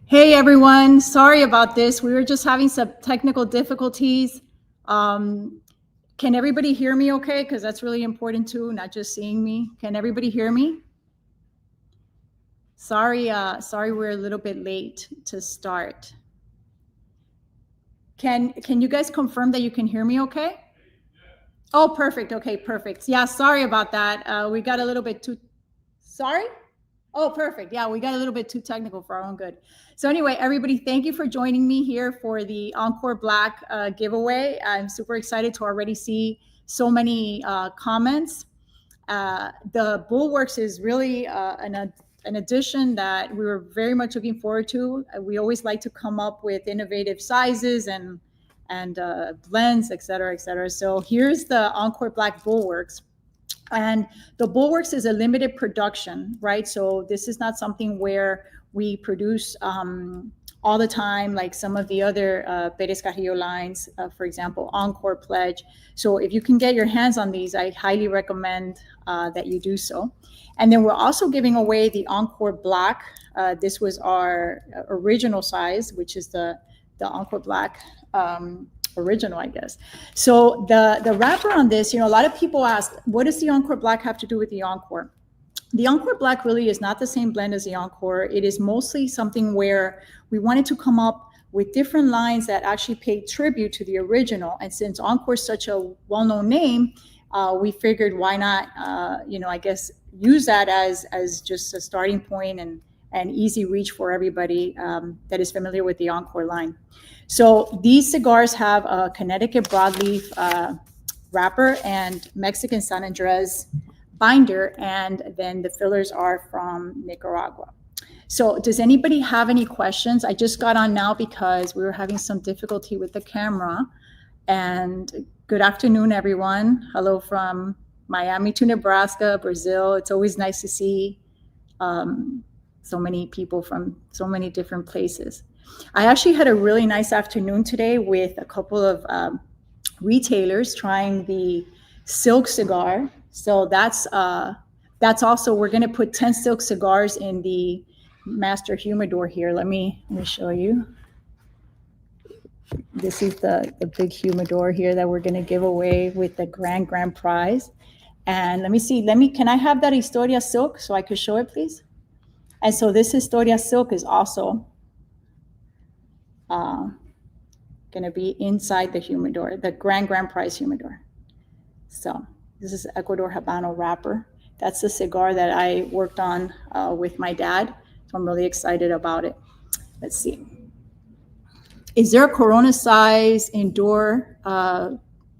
Hey everyone, sorry about this. We were just having some technical difficulties. Can everybody hear me okay? Because that's really important too, not just seeing me. Can everybody hear me? Sorry we're a little bit late to start. Can you guys confirm that you can hear me okay? Oh, perfect. Okay, perfect. Yeah, sorry about that. We got a little bit too sorry? Oh, perfect. Yeah, we got a little bit too technical for our own good. So anyway, everybody, thank you for joining me here for the Encore Black giveaway. I'm super excited to already see so many comments. The Bulwarks is really an addition that we were very much looking forward to. We always like to come up with innovative sizes and blends, et cetera, et cetera. So here's the Encore Black Bulwarks. And the Bulwarks is a limited production, right? So this is not something where we produce all the time, like some of the other Perez Carrillo lines, for example, Encore Pledge. So if you can get your hands on these, I highly recommend that you do so. And then we're also giving away the Encore Black. This was our original size, which is the Encore Black original, I guess. So the wrapper on this, a lot of people ask, what does the Encore Black have to do with the Encore? The Encore Black really is not the same blend as the Encore. It is mostly something where we wanted to come up with different lines that actually pay tribute to the original. And since Encore is such a well-known name, we figured why not, I guess, use that as just a starting point and easy reach for everybody that is familiar with the Encore line. So these cigars have a Connecticut broadleaf wrapper and Mexican San Andres binder, and then the fillers are from Nicaragua. So does anybody have any questions? I just got on now because we were having some difficulty with the camera. And good afternoon, everyone. Hello from Miami to Nebraska, Brazil. It's always nice to see so many people from so many different places. I actually had a really nice afternoon today with a couple of retailers trying the silk cigar. So that's also, we're going to put 10 silk cigars in the master humidor here. Let me show you. This is the big humidor here that we're going to give away with the grand prize. And let me see, can I have that Historia silk so I could show it, please? And so this Historia silk is also going to be inside the humidor, the grand prize humidor. So this is Ecuador Habano wrapper. That's the cigar that I worked on with my dad. So I'm really excited about it. Let's see. Is there a Corona size indoor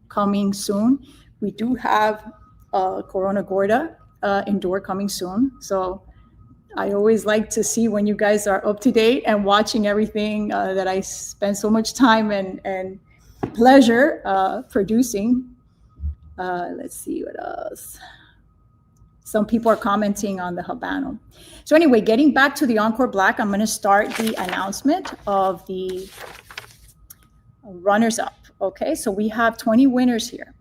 coming soon? We do have a Corona Gorda indoor coming soon. So I always like to see when you guys are up to date and watching everything that I spend so much time and pleasure producing. Let's see what else. Some people are commenting on the Habano. So anyway, getting back to the Encore Black, I'm going to start the announcement of the runners up. Okay, so we have 20 winners here.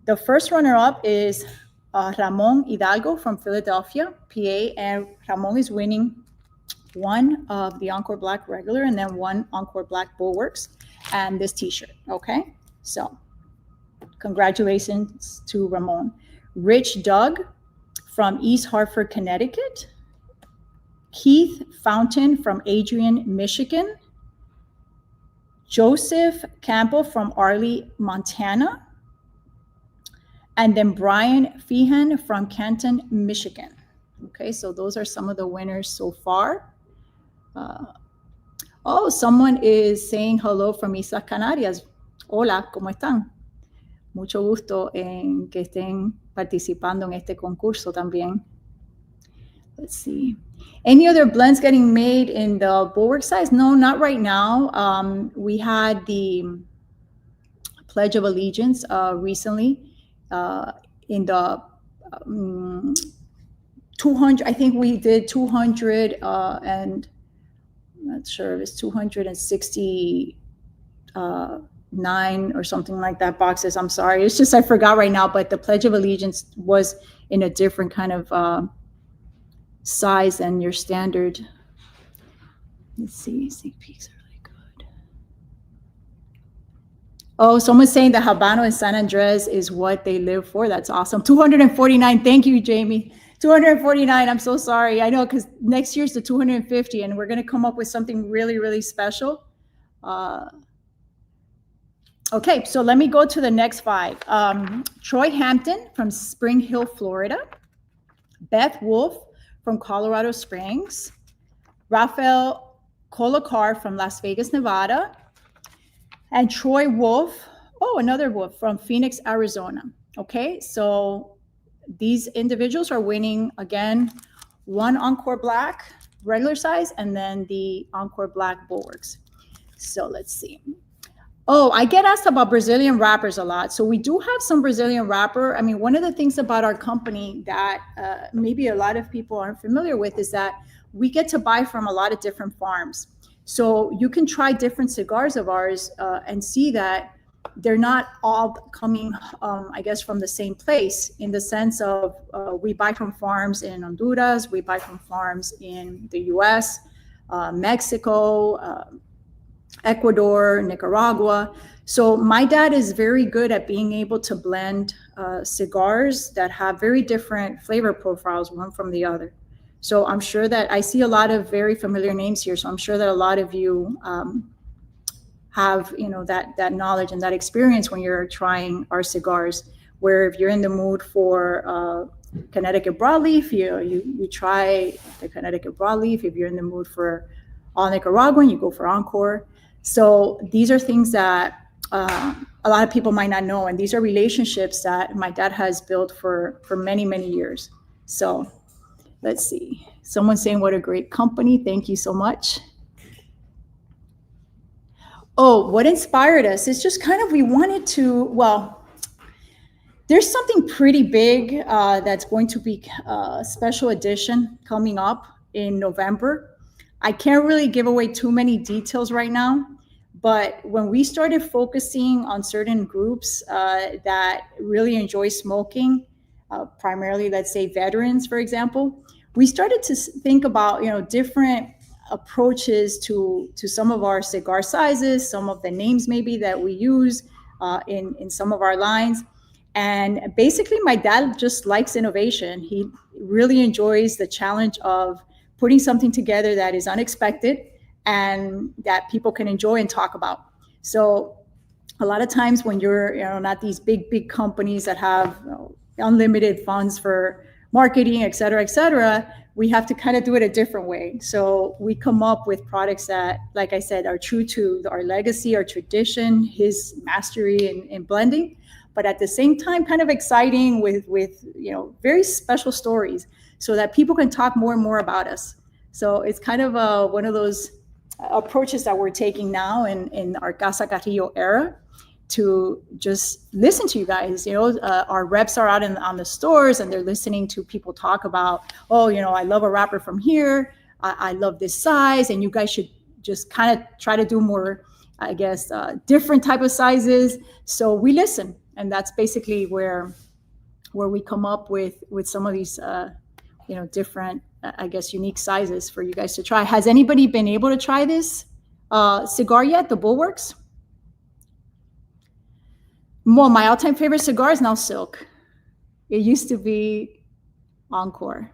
The first runner up is Ramon Hidalgo from Philadelphia, PA, and Ramon is winning one of the Encore Black regular and then one Encore Black Bulwarks and this t-shirt. Okay, so congratulations to Ramon. Rich Doug from East Hartford, Connecticut. Keith Fountain from Adrian, Michigan. Joseph Campbell from Arley, Montana. And then Brian Feehan from Canton, Michigan. Okay, so those are some of the winners so far. Someone is saying hello from Islas Canarias. Hola, ¿cómo están? Mucho gusto en que estén participando en este concurso también. Let's see. Any other blends getting made in the Bulwark size? No, not right now. We had the Pledge of Allegiance recently in the 200. I think we did 200 and I'm not sure if it's 269 or something like that boxes. I'm sorry. It's just I forgot right now, but the Pledge of Allegiance was in a different kind of size than your standard Let's see. Sneak peeks are really good. Oh, someone's saying the Habano in San Andres is what they live for. That's awesome. 249. Thank you, Jamie. 249. I'm so sorry. I know, because next year's the 250, and we're going to come up with something really, really special. Okay, so let me go to the next 5. Troy Hampton from Spring Hill, Florida. Beth Wolf from Colorado Springs. Rafael Colacar from Las Vegas, Nevada. And Troy Wolf, another Wolf from Phoenix, Arizona. Okay, so these individuals are winning, again, 1 Encore Black regular size and then the Encore Black Bulwarks. So let's see. Oh, I get asked about Brazilian wrappers a lot. So we do have some Brazilian wrapper. I mean, one of the things about our company that maybe a lot of people aren't familiar with is that we get to buy from a lot of different farms. So you can try different cigars of ours and see that they're not all coming, I guess, from the same place, in the sense of we buy from farms in Honduras, we buy from farms in the US, Mexico, Ecuador, Nicaragua. So my dad is very good at being able to blend cigars that have very different flavor profiles, one from the other. So I'm sure that I see a lot of very familiar names here. So I'm sure that a lot of you have, that knowledge and that experience when you're trying our cigars, where if you're in the mood for Connecticut broadleaf, you try the Connecticut broadleaf. If you're in the mood for all Nicaraguan, you go for Encore. So these are things that a lot of people might not know. And these are relationships that my dad has built for many, many years. So let's see. Someone's saying, what a great company. Thank you so much. Oh, what inspired us? It's just kind of, we wanted to, well, there's something pretty big that's going to be a special edition coming up in November. I can't really give away too many details right now, but when we started focusing on certain groups that really enjoy smoking, primarily, let's say veterans, for example, we started to think about, different approaches to some of our cigar sizes, some of the names maybe that we use in some of our lines. And basically, my dad just likes innovation. He really enjoys the challenge of putting something together that is unexpected and that people can enjoy and talk about. So a lot of times when you're, not these big companies that have unlimited funds for marketing, et cetera, we have to kind of do it a different way. So we come up with products that, like I said, are true to our legacy, our tradition, his mastery in blending, but at the same time, kind of exciting with very special stories, so that people can talk more and more about us. So it's kind of one of those approaches that we're taking now in our Casa Carrillo era, to just listen to you guys. Our reps are out on the stores and they're listening to people talk about, I love a wrapper from here. I love this size. And you guys should just kind of try to do more, I guess, different type of sizes. So we listen. And that's basically where we come up with some of these, different, I guess, unique sizes for you guys to try. Has anybody been able to try this cigar yet, the Bulwarks? Well, my all-time favorite cigar is now Silk. It used to be Encore.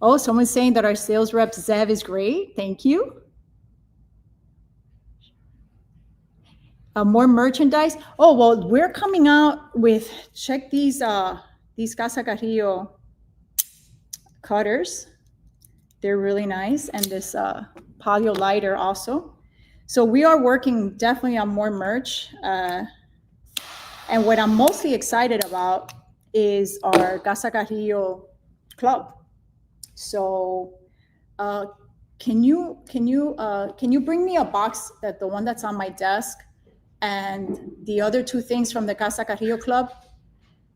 Oh, someone's saying that our sales rep, Zev, is great. Thank you. More merchandise. Oh, well, we're coming out with, check these Casa Carrillo cutters. They're really nice. And this palio lighter also. So we are working definitely on more merch. And what I'm mostly excited about is our Casa Carrillo Club. So can you bring me a box, the one that's on my desk, and the other 2 things from the Casa Carrillo Club?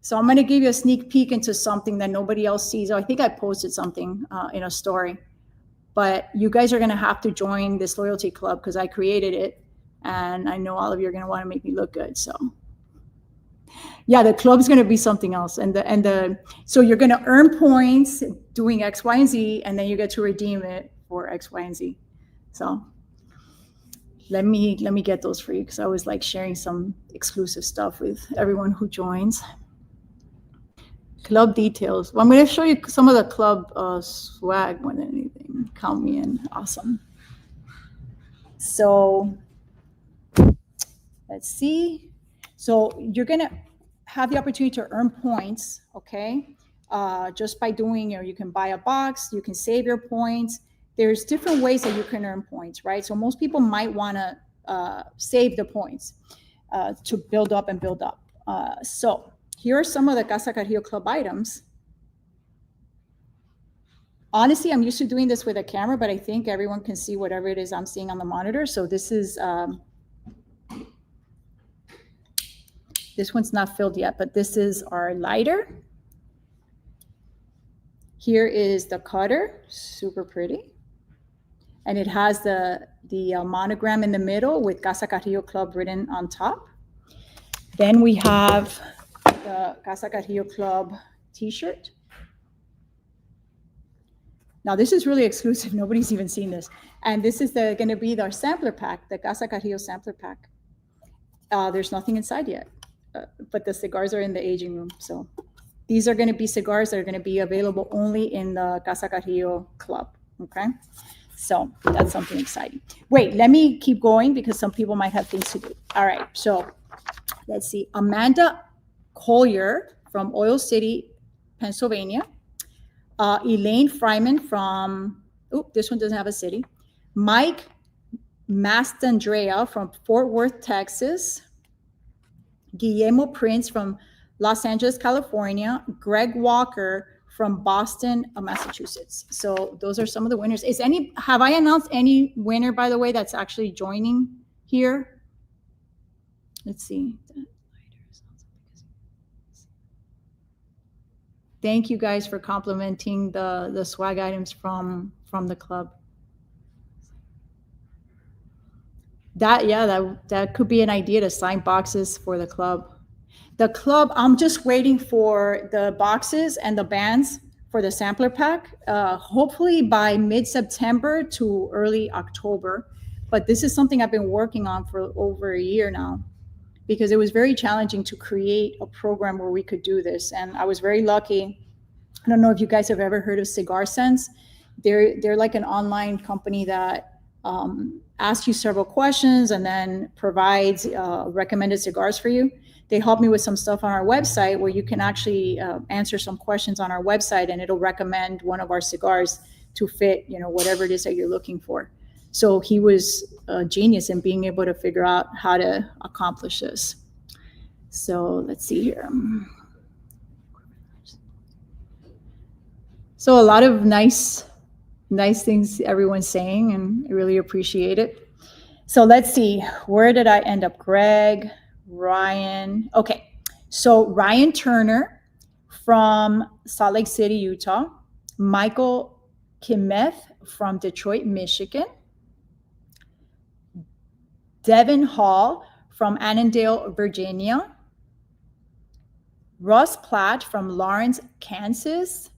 So I'm going to give you a sneak peek into something that nobody else sees. I think I posted something in a story, but you guys are going to have to join this loyalty club because I created it, and I know all of you are going to want to make me look good. So yeah, the club's going to be something else. So you're going to earn points doing X, Y, and Z, and then you get to redeem it for X, Y, and Z. So let me get those for you, because I always like sharing some exclusive stuff with everyone who joins. Club details. Well, I'm going to show you some of the club swag more than anything. Count me in. Awesome. So let's see. So you're going to have the opportunity to earn points, okay? Just by doing, you can buy a box, you can save your points. There's different ways that you can earn points, right? So most people might want to save the points to build up and build up. So here are some of the Casa Carrillo Club items. Honestly, I'm used to doing this with a camera, but I think everyone can see whatever it is I'm seeing on the monitor. So this is, this one's not filled yet, but this is our lighter. Here is the cutter, super pretty. And it has the monogram in the middle with Casa Carrillo Club written on top. Then we have the Casa Carrillo Club t-shirt. Now this is really exclusive. Nobody's even seen this. And this is going to be our sampler pack, the Casa Carrillo sampler pack. There's nothing inside yet, but the cigars are in the aging room. So these are going to be cigars that are going to be available only in the Casa Carrillo Club, okay? So that's something exciting. Wait, let me keep going because some people might have things to do. All right, so let's see. Amanda Collier from Oil City, Pennsylvania. Elaine Fryman from, this one doesn't have a city. Mike Mastandrea from Fort Worth, Texas. Guillermo Prince from Los Angeles, California. Greg Walker from Boston, Massachusetts. So those are some of the winners. Have I announced any winner, by the way, that's actually joining here? Let's see. Thank you guys for complimenting the swag items from the club. That could be an idea to sign boxes for the club. The club, I'm just waiting for the boxes and the bands for the sampler pack, hopefully by mid-September to early October. But this is something I've been working on for over a year now, because it was very challenging to create a program where we could do this. And I was very lucky. I don't know if you guys have ever heard of Cigar Sense. They're like an online company that asks you several questions and then provides recommended cigars for you. They helped me with some stuff on our website where you can actually answer some questions on our website, and it'll recommend one of our cigars to fit, whatever it is that you're looking for. So he was a genius in being able to figure out how to accomplish this. So let's see here. So a lot of nice things everyone's saying, and I really appreciate it. So let's see, where did I end up? Greg, Ryan. Okay, so Ryan Turner from Salt Lake City, Utah. Michael Kimeth from Detroit, Michigan. Devin Hall from Annandale, Virginia. Russ Platt from Lawrence, Kansas.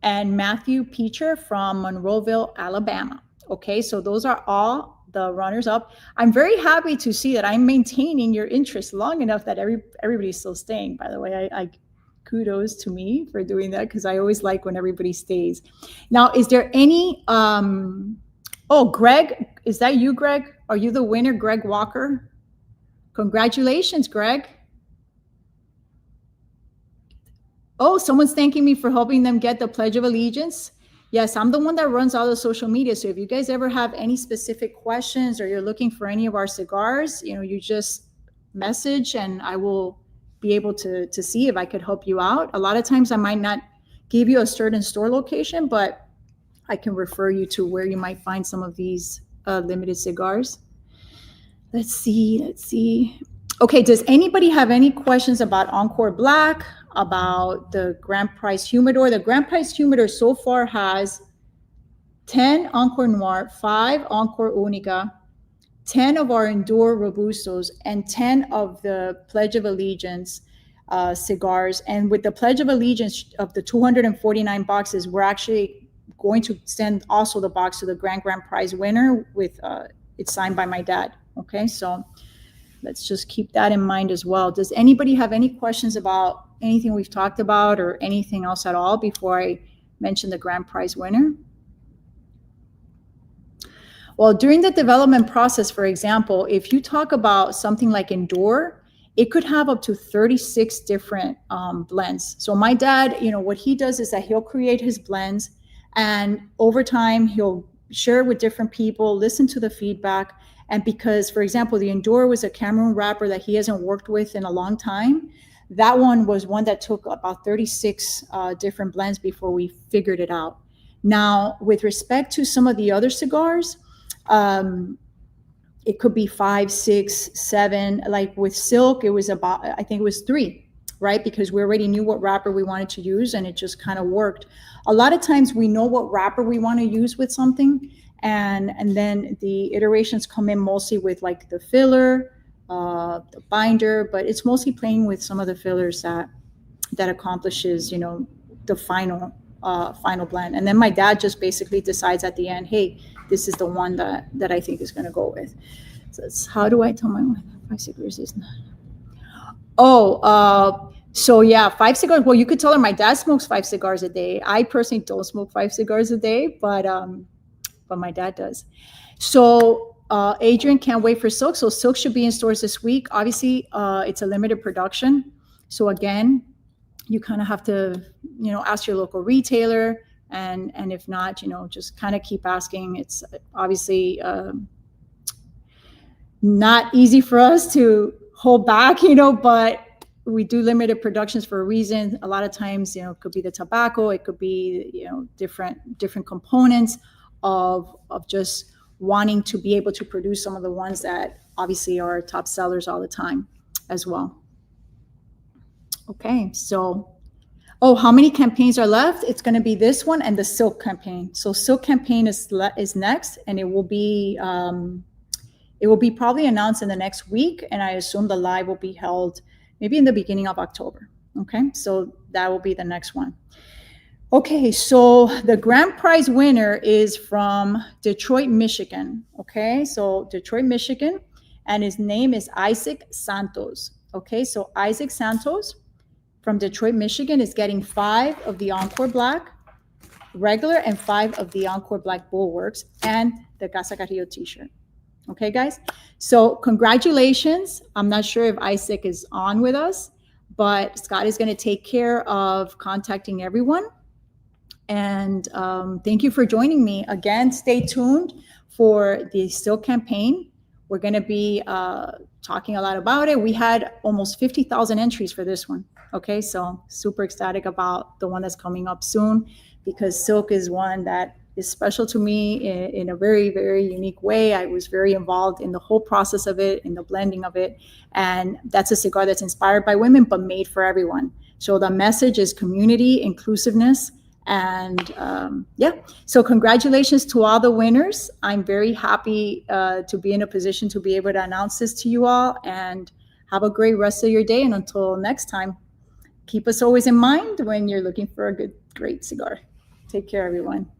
And Matthew Peacher from Monroeville, Alabama. Okay, so those are all the runners up. I'm very happy to see that I'm maintaining your interest long enough that everybody's still staying. By the way, I kudos to me for doing that, because I always like when everybody stays. Now, is there any, Greg, is that you, Greg? Are you the winner, Greg Walker? Congratulations, Greg. Oh, someone's thanking me for helping them get the Pledge of Allegiance. Yes, I'm the one that runs all the social media. So if you guys ever have any specific questions or you're looking for any of our cigars, you just message and I will be able to see if I could help you out. A lot of times I might not give you a certain store location, but I can refer you to where you might find some of these limited cigars. Let's see. Okay, does anybody have any questions about Encore Black, about the Grand Prize Humidor? The Grand Prize Humidor so far has 10 Encore Noir, 5 Encore Unica, 10 of our Endure Robustos, and 10 of the Pledge of Allegiance cigars. And with the Pledge of Allegiance of the 249 boxes, we're actually going to send also the box to the grand prize winner with it's signed by my dad. Okay, so let's just keep that in mind as well. Does anybody have any questions about anything we've talked about or anything else at all before I mention the grand prize winner? Well, during the development process, for example, if you talk about something like Endure, it could have up to 36 different blends. So my dad, what he does is that he'll create his blends, and over time he'll share it with different people, listen to the feedback. And because, for example, the Endure was a Cameroon wrapper that he hasn't worked with in a long time, that one was one that took about 36 different blends before we figured it out. Now, with respect to some of the other cigars, it could be 5, 6, 7. Like with Silk, it was about, I think it was 3, right? Because we already knew what wrapper we wanted to use, and it just kind of worked. A lot of times we know what wrapper we want to use with something, and then the iterations come in mostly with like the filler, the binder, but it's mostly playing with some of the fillers that accomplishes, the final blend. And then my dad just basically decides at the end, hey, this is the one that I think is going to go with. So it's, how do I tell my wife 5 cigars is not? So yeah, 5 cigars. Well, you could tell her my dad smokes 5 cigars a day. I personally don't smoke 5 cigars a day, but my dad does. So Adrian can't wait for Silk. So Silk should be in stores this week. Obviously, it's a limited production. So again, you kind of have to, ask your local retailer. And if not, just kind of keep asking. It's obviously not easy for us to hold back, but we do limited productions for a reason. A lot of times, it could be the tobacco, it could be, different components of just wanting to be able to produce some of the ones that obviously are top sellers all the time as well. Okay, so how many campaigns are left? It's going to be this one and the Silk campaign. So Silk campaign is next, and it will be probably announced in the next week, and I assume the live will be held maybe in the beginning of October. Okay, so that will be the next one. Okay, so the grand prize winner is from Detroit, Michigan. Okay, so Detroit, Michigan, and his name is Isaac Santos. Okay, so Isaac Santos from Detroit, Michigan is getting 5 of the Encore Black regular and 5 of the Encore Black Bulwarks and the Casa Carrillo t-shirt. Okay, guys? So congratulations. I'm not sure if Isaac is on with us, but Scott is going to take care of contacting everyone. And thank you for joining me. Again, stay tuned for the Silk campaign. We're going to be talking a lot about it. We had almost 50,000 entries for this one. Okay, so super ecstatic about the one that's coming up soon, because Silk is one that is special to me in a very, very unique way. I was very involved in the whole process of it, in the blending of it. And that's a cigar that's inspired by women, but made for everyone. So the message is community, inclusiveness, and so congratulations to all the winners. I'm very happy to be in a position to be able to announce this to you all, and have a great rest of your day. And until next time, keep us always in mind when you're looking for a great cigar. Take care, everyone.